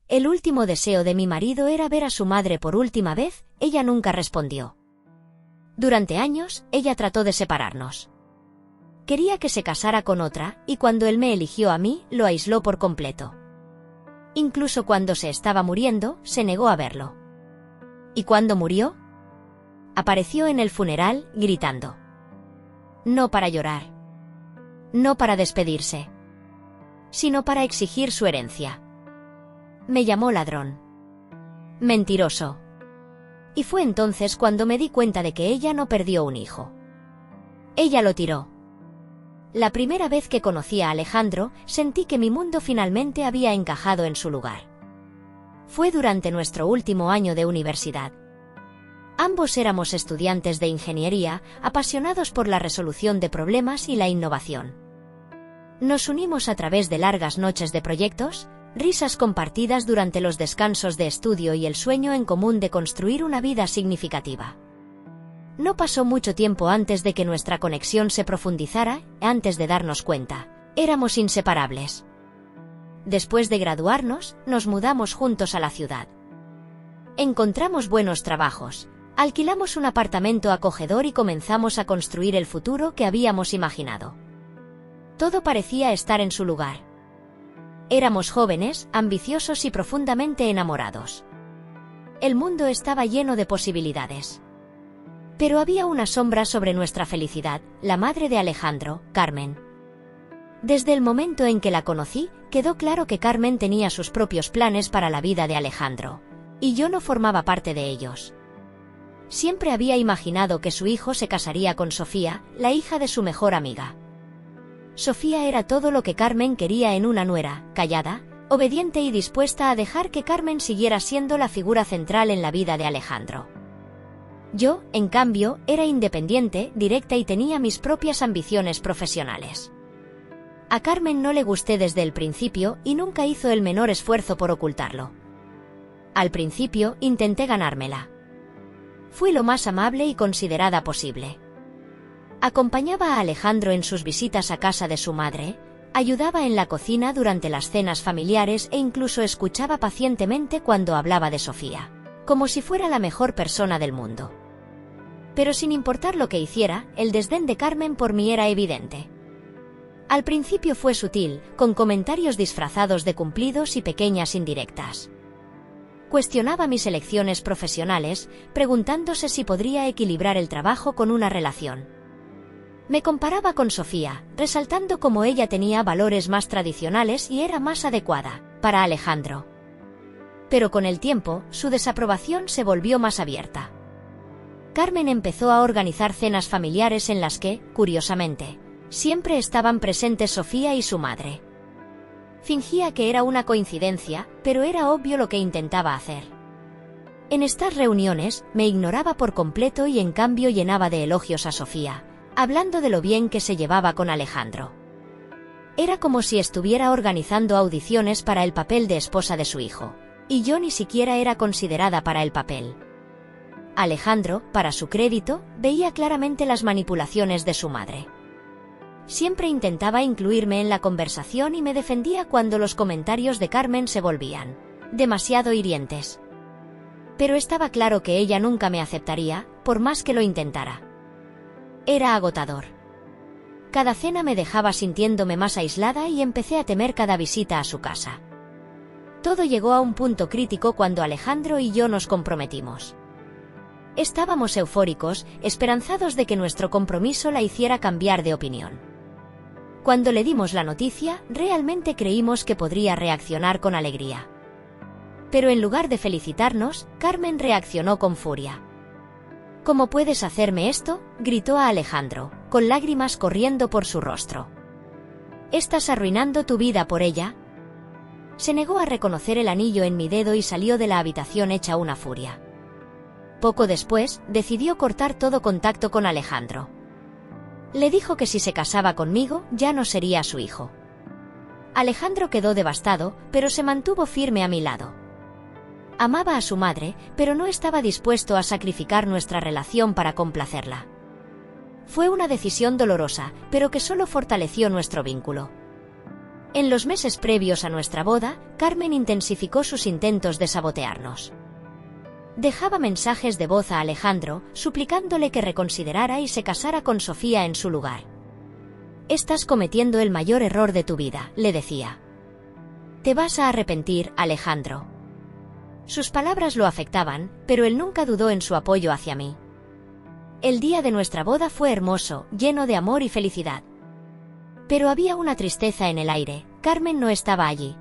El último deseo de mi marido era ver a su madre por última vez, ella nunca respondió. Durante años, ella trató de separarnos. Quería que se casara con otra, y cuando él me eligió a mí, lo aisló por completo. Incluso cuando se estaba muriendo, se negó a verlo. ¿Y cuándo murió? Apareció en el funeral, gritando. No para llorar. No para despedirse. Sino para exigir su herencia. Me llamó ladrón. Mentiroso. Y fue entonces cuando me di cuenta de que ella no perdió un hijo. Ella lo tiró. La primera vez que conocí a Alejandro, sentí que mi mundo finalmente había encajado en su lugar. Fue durante nuestro último año de universidad. Ambos éramos estudiantes de ingeniería, apasionados por la resolución de problemas y la innovación. Nos unimos a través de largas noches de proyectos, risas compartidas durante los descansos de estudio y el sueño en común de construir una vida significativa. No pasó mucho tiempo antes de que nuestra conexión se profundizara, antes de darnos cuenta, éramos inseparables. Después de graduarnos, nos mudamos juntos a la ciudad. Encontramos buenos trabajos, alquilamos un apartamento acogedor y comenzamos a construir el futuro que habíamos imaginado. Todo parecía estar en su lugar. Éramos jóvenes, ambiciosos y profundamente enamorados. El mundo estaba lleno de posibilidades. Pero había una sombra sobre nuestra felicidad, la madre de Alejandro, Carmen. Desde el momento en que la conocí, quedó claro que Carmen tenía sus propios planes para la vida de Alejandro, y yo no formaba parte de ellos. Siempre había imaginado que su hijo se casaría con Sofía, la hija de su mejor amiga. Sofía era todo lo que Carmen quería en una nuera, callada, obediente y dispuesta a dejar que Carmen siguiera siendo la figura central en la vida de Alejandro. Yo, en cambio, era independiente, directa y tenía mis propias ambiciones profesionales. A Carmen no le gusté desde el principio y nunca hizo el menor esfuerzo por ocultarlo. Al principio, intenté ganármela. Fui lo más amable y considerada posible. Acompañaba a Alejandro en sus visitas a casa de su madre, ayudaba en la cocina durante las cenas familiares e incluso escuchaba pacientemente cuando hablaba de Sofía, como si fuera la mejor persona del mundo. Pero sin importar lo que hiciera, el desdén de Carmen por mí era evidente. Al principio fue sutil, con comentarios disfrazados de cumplidos y pequeñas indirectas. Cuestionaba mis elecciones profesionales, preguntándose si podría equilibrar el trabajo con una relación. Me comparaba con Sofía, resaltando cómo ella tenía valores más tradicionales y era más adecuada para Alejandro. Pero con el tiempo, su desaprobación se volvió más abierta. Carmen empezó a organizar cenas familiares en las que, curiosamente, siempre estaban presentes Sofía y su madre. Fingía que era una coincidencia, pero era obvio lo que intentaba hacer. En estas reuniones, me ignoraba por completo y en cambio llenaba de elogios a Sofía, hablando de lo bien que se llevaba con Alejandro. Era como si estuviera organizando audiciones para el papel de esposa de su hijo, y yo ni siquiera era considerada para el papel. Alejandro, para su crédito, veía claramente las manipulaciones de su madre. Siempre intentaba incluirme en la conversación y me defendía cuando los comentarios de Carmen se volvían demasiado hirientes. Pero estaba claro que ella nunca me aceptaría, por más que lo intentara. Era agotador. Cada cena me dejaba sintiéndome más aislada y empecé a temer cada visita a su casa. Todo llegó a un punto crítico cuando Alejandro y yo nos comprometimos. Estábamos eufóricos, esperanzados de que nuestro compromiso la hiciera cambiar de opinión. Cuando le dimos la noticia, realmente creímos que podría reaccionar con alegría. Pero en lugar de felicitarnos, Carmen reaccionó con furia. «¿Cómo puedes hacerme esto?», gritó a Alejandro, con lágrimas corriendo por su rostro. «¿Estás arruinando tu vida por ella?». Se negó a reconocer el anillo en mi dedo y salió de la habitación hecha una furia. Poco después, decidió cortar todo contacto con Alejandro. Le dijo que si se casaba conmigo, ya no sería su hijo. Alejandro quedó devastado, pero se mantuvo firme a mi lado. Amaba a su madre, pero no estaba dispuesto a sacrificar nuestra relación para complacerla. Fue una decisión dolorosa, pero que solo fortaleció nuestro vínculo. En los meses previos a nuestra boda, Carmen intensificó sus intentos de sabotearnos. Dejaba mensajes de voz a Alejandro, suplicándole que reconsiderara y se casara con Sofía en su lugar. «Estás cometiendo el mayor error de tu vida», le decía. «Te vas a arrepentir, Alejandro». Sus palabras lo afectaban, pero él nunca dudó en su apoyo hacia mí. El día de nuestra boda fue hermoso, lleno de amor y felicidad. Pero había una tristeza en el aire. Carmen no estaba allí.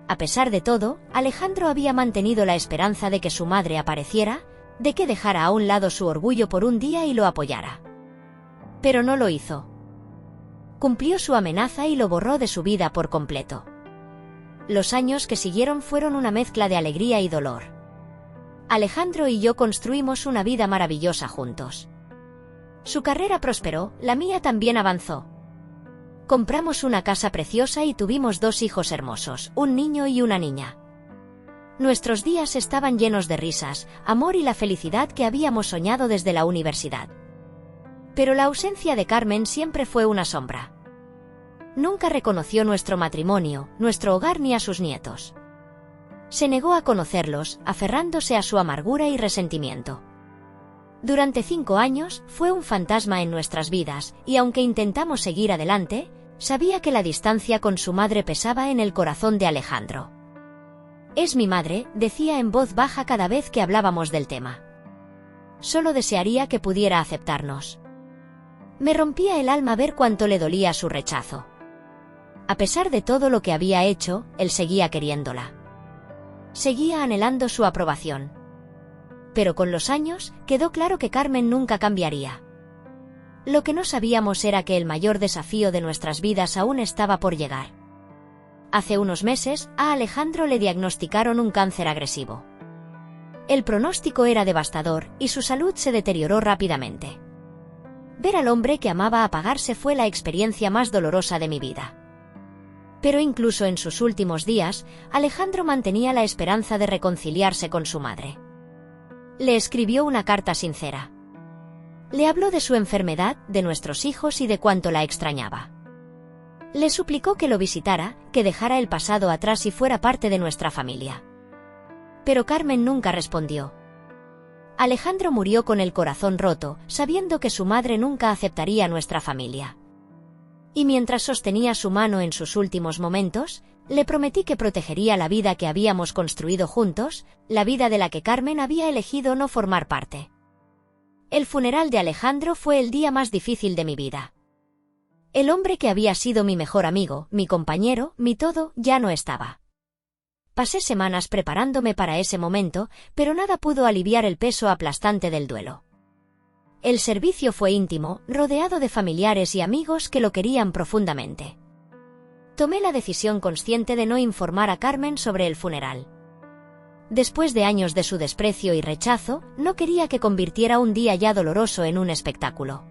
A pesar de todo, Alejandro había mantenido la esperanza de que su madre apareciera, de que dejara a un lado su orgullo por un día y lo apoyara. Pero no lo hizo. Cumplió su amenaza y lo borró de su vida por completo. Los años que siguieron fueron una mezcla de alegría y dolor. Alejandro y yo construimos una vida maravillosa juntos. Su carrera prosperó, la mía también avanzó. Compramos una casa preciosa y tuvimos 2 hijos hermosos, un niño y una niña. Nuestros días estaban llenos de risas, amor y la felicidad que habíamos soñado desde la universidad. Pero la ausencia de Carmen siempre fue una sombra. Nunca reconoció nuestro matrimonio, nuestro hogar ni a sus nietos. Se negó a conocerlos, aferrándose a su amargura y resentimiento. Durante 5 años, fue un fantasma en nuestras vidas, y aunque intentamos seguir adelante, sabía que la distancia con su madre pesaba en el corazón de Alejandro. «Es mi madre», decía en voz baja cada vez que hablábamos del tema. Solo desearía que pudiera aceptarnos. Me rompía el alma ver cuánto le dolía su rechazo. A pesar de todo lo que había hecho, él seguía queriéndola. Seguía anhelando su aprobación. Pero con los años, quedó claro que Carmen nunca cambiaría. Lo que no sabíamos era que el mayor desafío de nuestras vidas aún estaba por llegar. Hace unos meses, a Alejandro le diagnosticaron un cáncer agresivo. El pronóstico era devastador, y su salud se deterioró rápidamente. Ver al hombre que amaba apagarse fue la experiencia más dolorosa de mi vida. Pero incluso en sus últimos días, Alejandro mantenía la esperanza de reconciliarse con su madre. Le escribió una carta sincera. Le habló de su enfermedad, de nuestros hijos y de cuánto la extrañaba. Le suplicó que lo visitara, que dejara el pasado atrás y fuera parte de nuestra familia. Pero Carmen nunca respondió. Alejandro murió con el corazón roto, sabiendo que su madre nunca aceptaría nuestra familia. Y mientras sostenía su mano en sus últimos momentos, le prometí que protegería la vida que habíamos construido juntos, la vida de la que Carmen había elegido no formar parte. El funeral de Alejandro fue el día más difícil de mi vida. El hombre que había sido mi mejor amigo, mi compañero, mi todo, ya no estaba. Pasé semanas preparándome para ese momento, pero nada pudo aliviar el peso aplastante del duelo. El servicio fue íntimo, rodeado de familiares y amigos que lo querían profundamente. Tomé la decisión consciente de no informar a Carmen sobre el funeral. Después de años de su desprecio y rechazo, no quería que convirtiera un día ya doloroso en un espectáculo.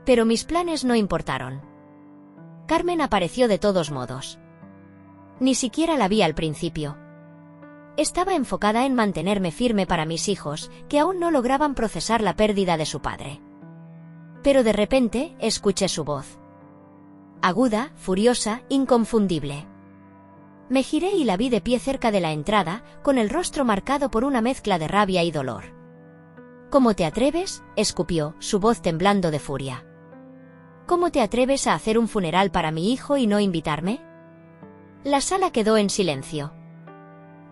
Pero mis planes no importaron. Carmen apareció de todos modos. Ni siquiera la vi al principio. Estaba enfocada en mantenerme firme para mis hijos, que aún no lograban procesar la pérdida de su padre. Pero de repente, escuché su voz. Aguda, furiosa, inconfundible. Me giré y la vi de pie cerca de la entrada, con el rostro marcado por una mezcla de rabia y dolor. «¿Cómo te atreves?», escupió, su voz temblando de furia. «¿Cómo te atreves a hacer un funeral para mi hijo y no invitarme?». La sala quedó en silencio.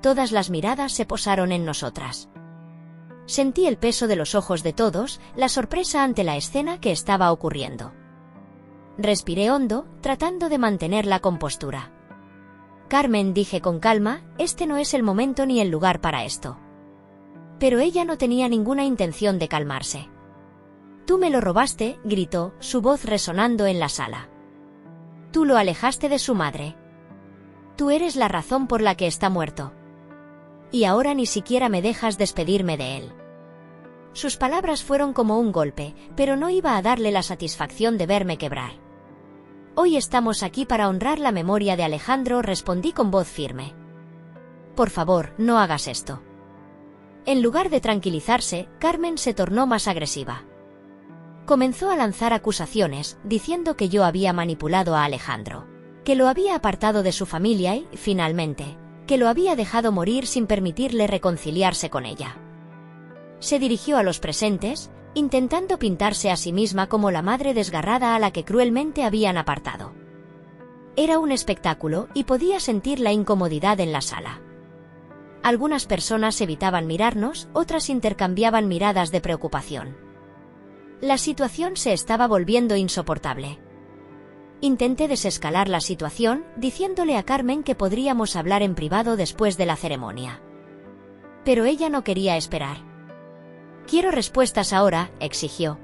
Todas las miradas se posaron en nosotras. Sentí el peso de los ojos de todos, la sorpresa ante la escena que estaba ocurriendo. Respiré hondo, tratando de mantener la compostura. «Carmen», dije con calma, «este no es el momento ni el lugar para esto». Pero ella no tenía ninguna intención de calmarse. «Tú me lo robaste», gritó, su voz resonando en la sala. «Tú lo alejaste de su madre. Tú eres la razón por la que está muerto. Y ahora ni siquiera me dejas despedirme de él». Sus palabras fueron como un golpe, pero no iba a darle la satisfacción de verme quebrar. «Hoy estamos aquí para honrar la memoria de Alejandro», respondí con voz firme. «Por favor, no hagas esto». En lugar de tranquilizarse, Carmen se tornó más agresiva. Comenzó a lanzar acusaciones, diciendo que yo había manipulado a Alejandro. que lo había apartado de su familia y, finalmente, que lo había dejado morir sin permitirle reconciliarse con ella. Se dirigió a los presentes, intentando pintarse a sí misma como la madre desgarrada a la que cruelmente habían apartado. Era un espectáculo y podía sentir la incomodidad en la sala. Algunas personas evitaban mirarnos, otras intercambiaban miradas de preocupación. La situación se estaba volviendo insoportable. Intenté desescalar la situación, diciéndole a Carmen que podríamos hablar en privado después de la ceremonia. Pero ella no quería esperar. «Quiero respuestas ahora», exigió.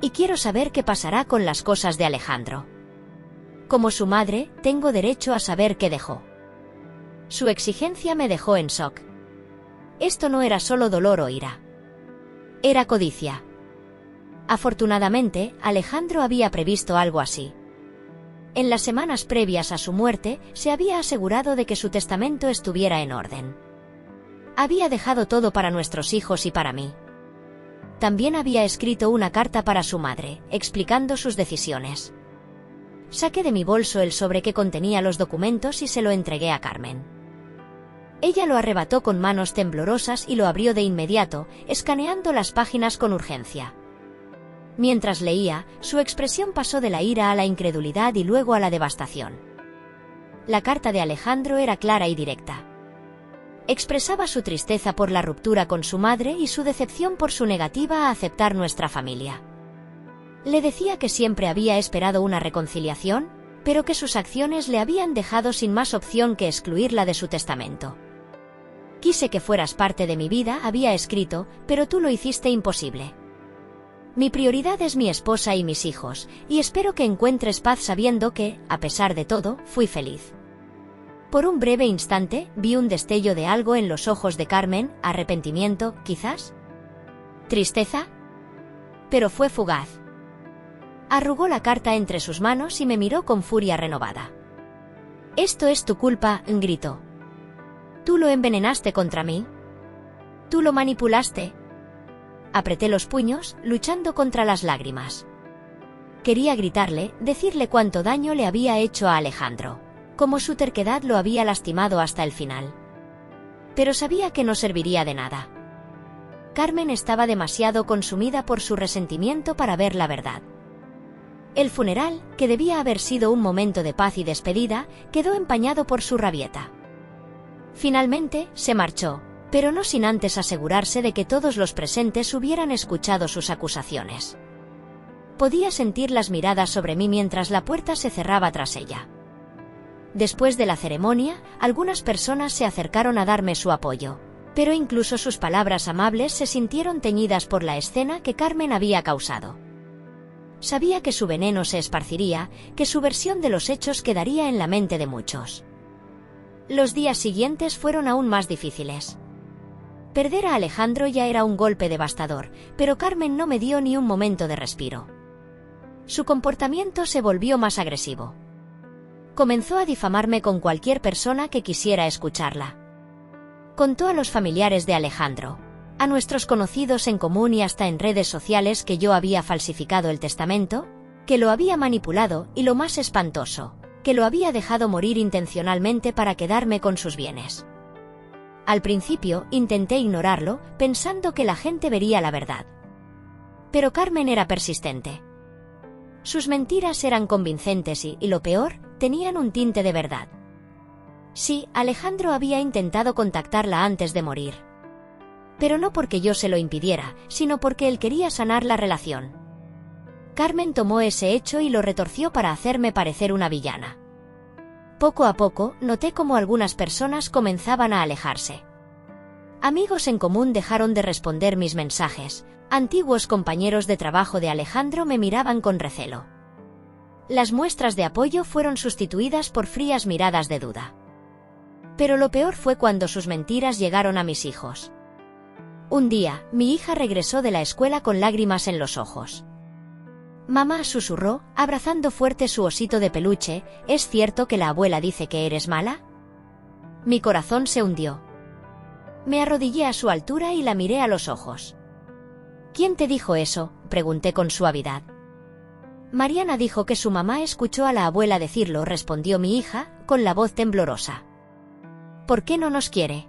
«Y quiero saber qué pasará con las cosas de Alejandro. Como su madre, tengo derecho a saber qué dejó». Su exigencia me dejó en shock. Esto no era solo dolor o ira. Era codicia. Afortunadamente, Alejandro había previsto algo así. En las semanas previas a su muerte, se había asegurado de que su testamento estuviera en orden. Había dejado todo para nuestros hijos y para mí. También había escrito una carta para su madre, explicando sus decisiones. Saqué de mi bolso el sobre que contenía los documentos y se lo entregué a Carmen. Ella lo arrebató con manos temblorosas y lo abrió de inmediato, escaneando las páginas con urgencia. Mientras leía, su expresión pasó de la ira a la incredulidad y luego a la devastación. La carta de Alejandro era clara y directa. Expresaba su tristeza por la ruptura con su madre y su decepción por su negativa a aceptar nuestra familia. Le decía que siempre había esperado una reconciliación, pero que sus acciones le habían dejado sin más opción que excluirla de su testamento. «Quise que fueras parte de mi vida», había escrito, «pero tú lo hiciste imposible. Mi prioridad es mi esposa y mis hijos, y espero que encuentres paz sabiendo que, a pesar de todo, fui feliz». Por un breve instante, vi un destello de algo en los ojos de Carmen, arrepentimiento, quizás. ¿Tristeza? Pero fue fugaz. Arrugó la carta entre sus manos y me miró con furia renovada. «Esto es tu culpa», gritó. «Tú lo envenenaste contra mí. Tú lo manipulaste». Apreté los puños, luchando contra las lágrimas. Quería gritarle, decirle cuánto daño le había hecho a Alejandro, como su terquedad lo había lastimado hasta el final. Pero sabía que no serviría de nada. Carmen estaba demasiado consumida por su resentimiento para ver la verdad. El funeral, que debía haber sido un momento de paz y despedida, quedó empañado por su rabieta. Finalmente, se marchó, pero no sin antes asegurarse de que todos los presentes hubieran escuchado sus acusaciones. Podía sentir las miradas sobre mí mientras la puerta se cerraba tras ella. Después de la ceremonia, algunas personas se acercaron a darme su apoyo, pero incluso sus palabras amables se sintieron teñidas por la escena que Carmen había causado. Sabía que su veneno se esparciría, que su versión de los hechos quedaría en la mente de muchos. Los días siguientes fueron aún más difíciles. Perder a Alejandro ya era un golpe devastador, pero Carmen no me dio ni un momento de respiro. Su comportamiento se volvió más agresivo. Comenzó a difamarme con cualquier persona que quisiera escucharla. Contó a los familiares de Alejandro, a nuestros conocidos en común y hasta en redes sociales que yo había falsificado el testamento, que lo había manipulado y, lo más espantoso, que lo había dejado morir intencionalmente para quedarme con sus bienes. Al principio intenté ignorarlo, pensando que la gente vería la verdad. Pero Carmen era persistente. Sus mentiras eran convincentes y lo peor, tenían un tinte de verdad. Sí, Alejandro había intentado contactarla antes de morir. Pero no porque yo se lo impidiera, sino porque él quería sanar la relación. Carmen tomó ese hecho y lo retorció para hacerme parecer una villana. Poco a poco, noté cómo algunas personas comenzaban a alejarse. Amigos en común dejaron de responder mis mensajes. Antiguos compañeros de trabajo de Alejandro me miraban con recelo. Las muestras de apoyo fueron sustituidas por frías miradas de duda. Pero lo peor fue cuando sus mentiras llegaron a mis hijos. Un día, mi hija regresó de la escuela con lágrimas en los ojos. Mamá, susurró, abrazando fuerte su osito de peluche, ¿es cierto que la abuela dice que eres mala? Mi corazón se hundió. Me arrodillé a su altura y la miré a los ojos. ¿Quién te dijo eso?, pregunté con suavidad. Mariana dijo que su mamá escuchó a la abuela decirlo, respondió mi hija, con la voz temblorosa. ¿Por qué no nos quiere?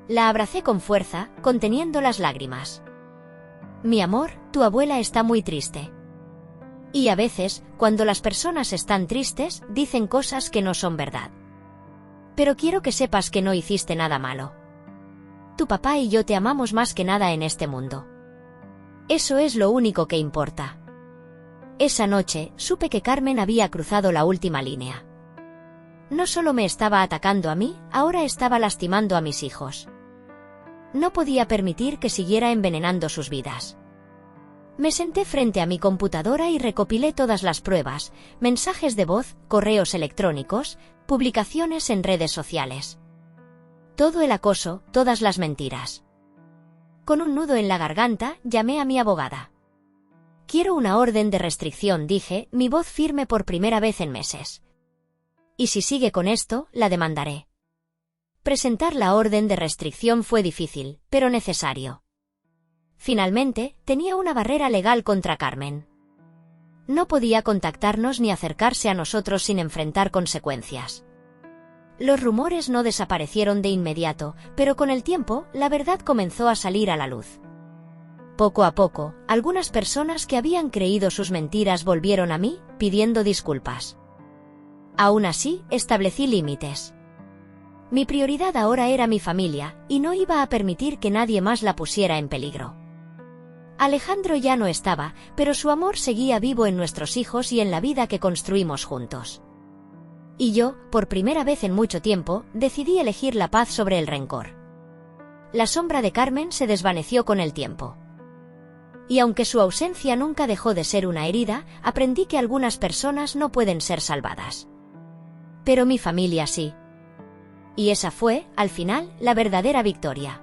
La abracé con fuerza, conteniendo las lágrimas. Mi amor, tu abuela está muy triste. Y a veces, cuando las personas están tristes, dicen cosas que no son verdad. Pero quiero que sepas que no hiciste nada malo. Tu papá y yo te amamos más que nada en este mundo. Eso es lo único que importa. Esa noche, supe que Carmen había cruzado la última línea. No solo me estaba atacando a mí, ahora estaba lastimando a mis hijos. No podía permitir que siguiera envenenando sus vidas. Me senté frente a mi computadora y recopilé todas las pruebas, mensajes de voz, correos electrónicos, publicaciones en redes sociales. Todo el acoso, todas las mentiras. Con un nudo en la garganta, llamé a mi abogada. Quiero una orden de restricción, dije, mi voz firme por primera vez en meses. Y si sigue con esto, la demandaré. Presentar la orden de restricción fue difícil, pero necesario. Finalmente, tenía una barrera legal contra Carmen. No podía contactarnos ni acercarse a nosotros sin enfrentar consecuencias. Los rumores no desaparecieron de inmediato, pero con el tiempo, la verdad comenzó a salir a la luz. Poco a poco, algunas personas que habían creído sus mentiras volvieron a mí, pidiendo disculpas. Aún así, establecí límites. Mi prioridad ahora era mi familia, y no iba a permitir que nadie más la pusiera en peligro. Alejandro ya no estaba, pero su amor seguía vivo en nuestros hijos y en la vida que construimos juntos. Y yo, por primera vez en mucho tiempo, decidí elegir la paz sobre el rencor. La sombra de Carmen se desvaneció con el tiempo. Y aunque su ausencia nunca dejó de ser una herida, aprendí que algunas personas no pueden ser salvadas. Pero mi familia sí. Y esa fue, al final, la verdadera victoria.